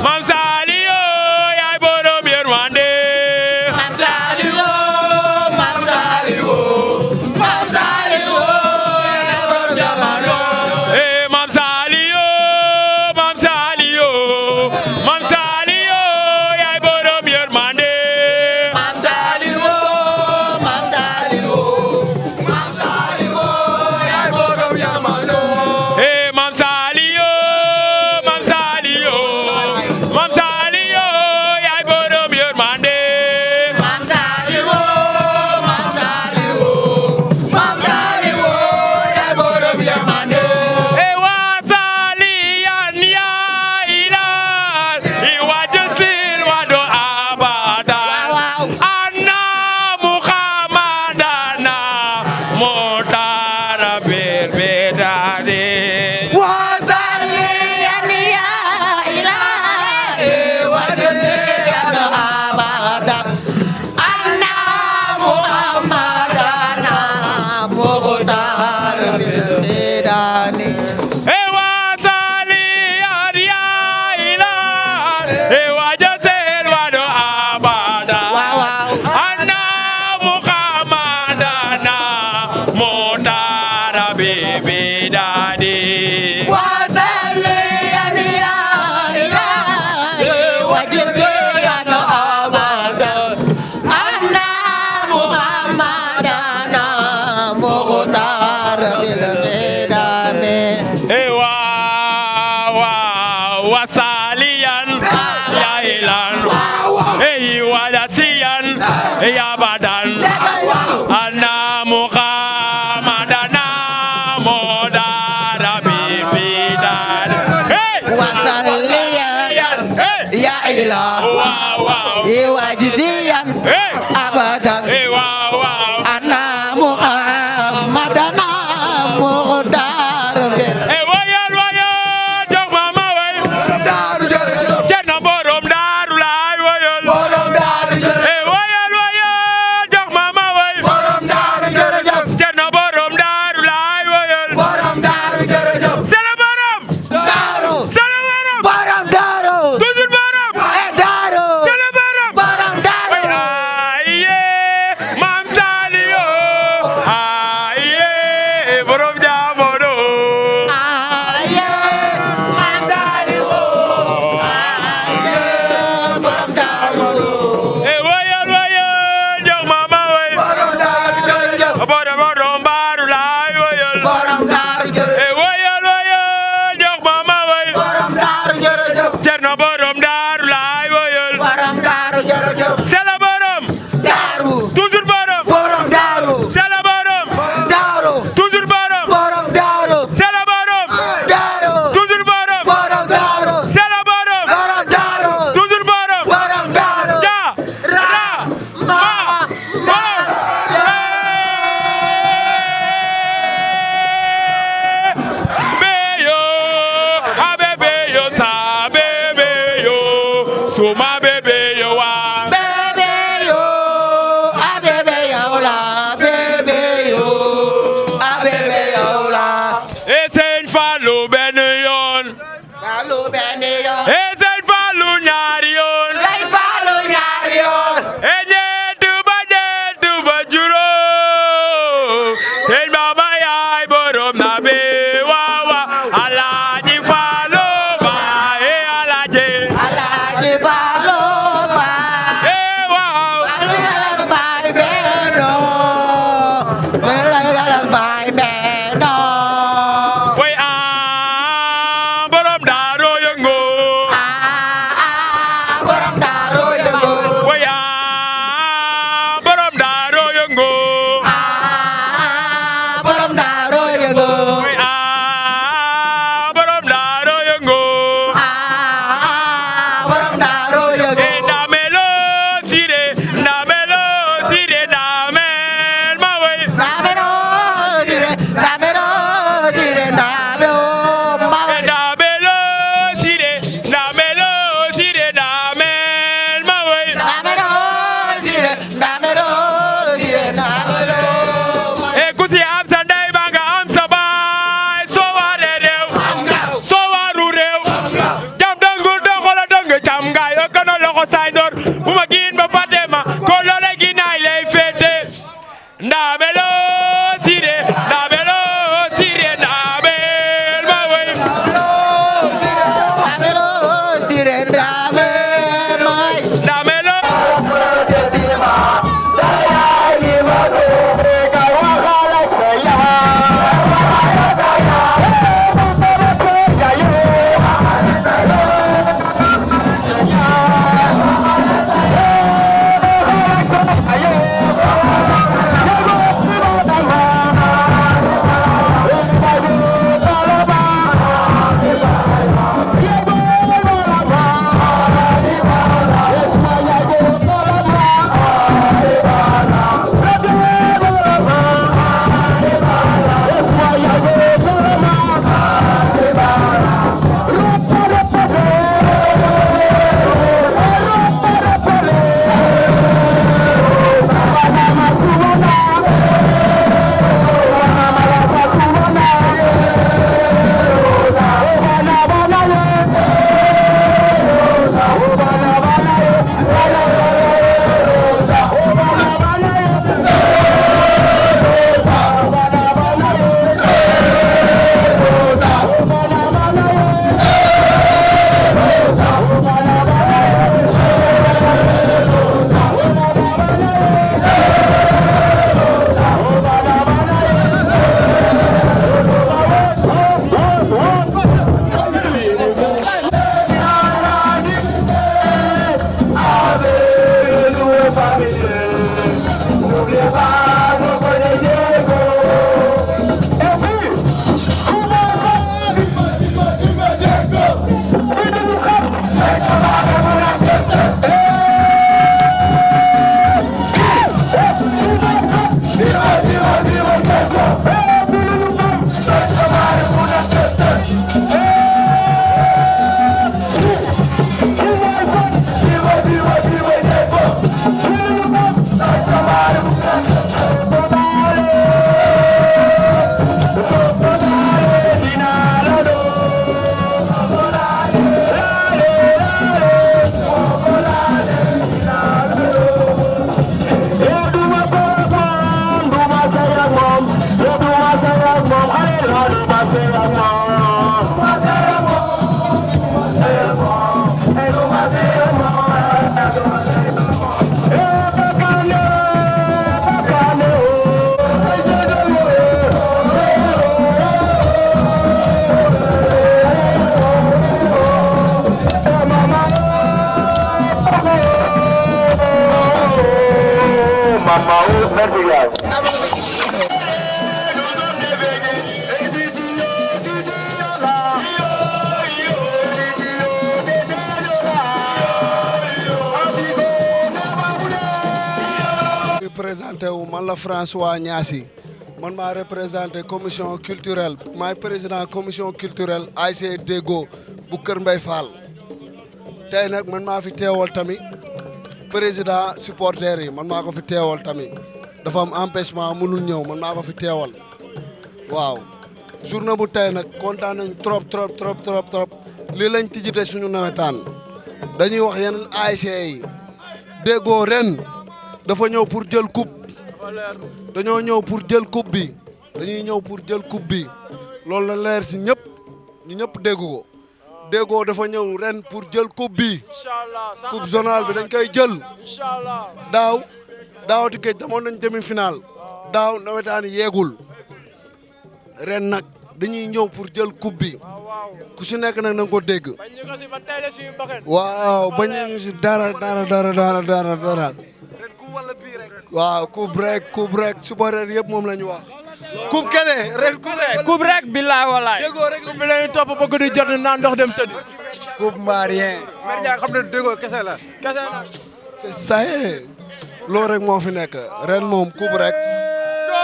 Mam Saliou yaay borom yërmande Mam Saliou Mam Saliou Mam Saliou yaay borom yërmande eh Mam Saliou Mam Saliou Mam Saliou yaay borom yërmande Mam Saliou Mam Saliou Mam Saliou yaay borom yërmande eh Mam Saliou Mam Saliou Mam Saliou yaay borom yërmande Mam Saliou Mam Saliou Mam Saliou yaay borom yërmande eh waa Saliyan yaa ilal i wajasil wado abada waaw anna muhammadana motara berbedade وصلي يا إلهي وجزيك أبدا أن محمدنا مختار بالفدان ewa Saliyan ya ilal ewa jasil wado abada waaw anna muhammadana motara bebedade وصلي يا إلهي وجزيك أبدا أن محمدنا مختار بالفدان ewa wa Saliyan ya ilal ewa jasiyan ya badan anna muhammadana modara bebedade hey وصليا hey يا إله wow وجزيا hey أبدا hey wow أنا محمدنا مختار hey wayal jog mama way دار جرجر Cerno borom Daaru Laay wayal borom دار جرجر hey wayal jog mama way borom دار جرجر Cerno borom Daaru Laay wayal borom دار جرجر sala borom دارو sala borom borom دارو toujours borom دارو sala borom borom دارو aye Mam Saliou aye borom jamono آيه ما دارو آيه borom دارو hey wayal jog mama way borom دار جرجر borom Daaru Laay wayal borom دار جرجر hey wayal jog mama way borom دار جرجر Cerno borom Daaru Laay wayal borom دار جرجر sala borom دارو toujours borom borom دارو sala borom دارو toujours borom borom دارو sala borom دارو toujours borom borom دارو sala borom borom دارو toujours borom borom دارو ja ra ma borom beyo abebe yo sa bebe yo suma bebe yo wa bébé yo a bébé yo la bébé yo a bébé yo la e Sëñ Fallu benn yoon balu benn yoon e Sëñ Fallu ñaari yoon lay balu ñaari yoon e ñett ba juróom Sëñ Bamba yaay borom na be waawa Alaaji Fallu ba e Alaaji Alaaji balu ba e waaw balu yàlla baay benno balu yàlla baay benno way a borom daaro yëngu borom daaru yëngu way a borom daaro yëngu borom daaru yëngu way a borom daaro yëngu borom daaru yëngu e damelo sire damel ma way Damero dire damero ma e damelo sire damel ma way damero dire damero e ku si am sa ndey ba nga am sa baay soo waree réew soo waru réew jam dangu doxala danga Mamau, merci gars. présenté wu man la François Niassi man maa représenté commission culturelle maay président commission culturelle ASC Déggo bu Kër Mbay Fall tey nag man maa fi teewal tamit président supporters yi man maa ko fi teewal tamit dafa am empêchement mënul ñëw man maa ko fi teewal waaw journée bu tey nag kontaan nañ trop lii lañ tijjite suñu nawetaan dañuy wax yeneen ASC yi Déggo ren dafa ñëw pour jël coupe dañoo ñëw pour jël coupe bi dañuy ñëw pour jël coupe bi loolu la leer si ñëpp ñu ñëpp dégg ko Déggo dafa ñëw ren pour jël coupe bi coupe zonale bi dañ koy jël daawati géej damoon nañ demi-finale daaw nawetaan yeegul ren nag dañuy ñëw pour jël coupe bi ku si nekk nag na nga ko dégg waaw bañ ñu si dara waaw coupe rek supporter yëpp moom la ñu wax. coupe kene ren coupe rek billaay walaay. Déggo rek coupe bi la ñu topp bëgg di jot naan ndox dem tëdd. coupe marien. Mer Ndiaye xam ne Déggo kese la. kese la. c'est ça loolu rek moo fi nekk ren moom coupe rek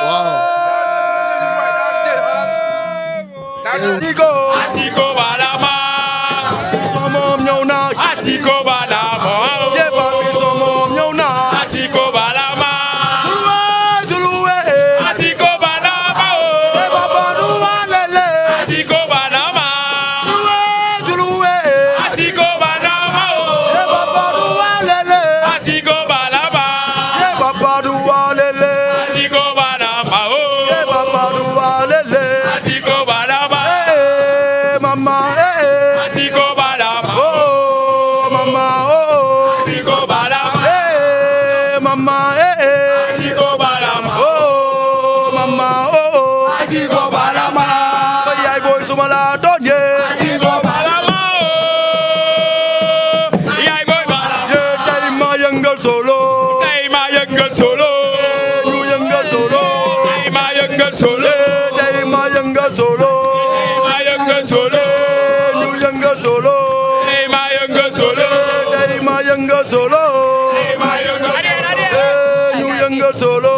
waaw. Asiko balama. moom ñëw na. Asiko balama. Asiko balama. Asiko balama. Asiko balama. Asiko balama. Asiko balama. Asiko balama. Asiko balama. Mama, Asiko balama. oh, mama, oh, Asiko balama. mama, Asiko balama. oh, mama, oh, Asiko balama. yaay boy suma la doon yee. Asiko balama. Yaay boy balama. yee tey ma yëngal solo. Tey ma yëngal solo. ñu yëngal solo. Tey ma yëngal solo. tey ma yëngal solo. Ma yëngal solo. ñu yëngal solo. Tey ma yëngal solo. tey ma yëngal solo. Ma yëngal solo. ñu yëngal solo.